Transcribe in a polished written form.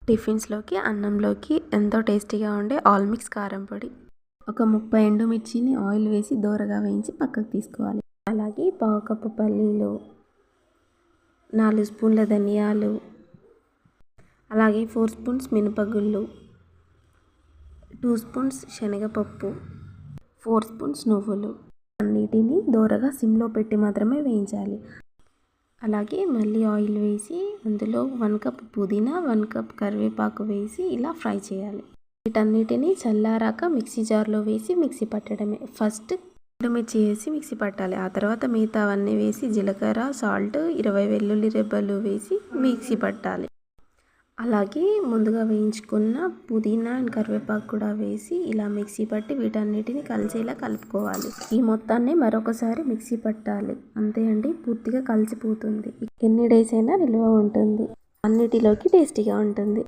టిఫిన్స్లోకి అన్నంలోకి ఎంతో టేస్టీగా ఉండే ఆల్ మిక్స్ కారం పొడి. ఒక 30 ఎండుమిర్చిని ఆయిల్ వేసి దోరగా వేయించి పక్కకు తీసుకోవాలి. అలాగే పావు కప్పు పల్లీలు, 4 స్పూన్ల ధనియాలు, అలాగే 4 స్పూన్స్ మినపగుళ్ళు, 2 స్పూన్స్ శనగపప్పు, 4 స్పూన్స్ నువ్వులు అన్నిటిని దోరగా సిమ్లో పెట్టి మాత్రమే వేయించాలి. అలాగే మళ్ళీ ఆయిల్ వేసి అందులో 1 కప్ పుదీనా, 1 కప్ కరివేపాకు వేసి ఇలా ఫ్రై చేయాలి. వీటన్నిటిని చల్లారాక మిక్సీ జార్లో వేసి మిక్సీ పట్టడమే. ఫస్ట్ ఎండుమిర్చి వేసి మిక్సీ పట్టాలి. ఆ తర్వాత మిగతావన్నీ వేసి జీలకర్ర, సాల్ట్, 20 వెల్లుల్లి రెబ్బలు వేసి మిక్సీ పట్టాలి. అలాగే ముందుగా వేయించుకున్న పుదీనా అండ్ కరివేపాకు కూడా వేసి ఇలా మిక్సీ పట్టి వీటన్నిటిని కలిసేలా కలుపుకోవాలి. ఈ మొత్తాన్ని మరొకసారి మిక్సీ పట్టాలి. అంతే అండి, పూర్తిగా కలిసిపోతుంది. ఎన్ని డేస్ అయినా నిల్వ ఉంటుంది. అన్నిటిలోకి టేస్టీగా ఉంటుంది.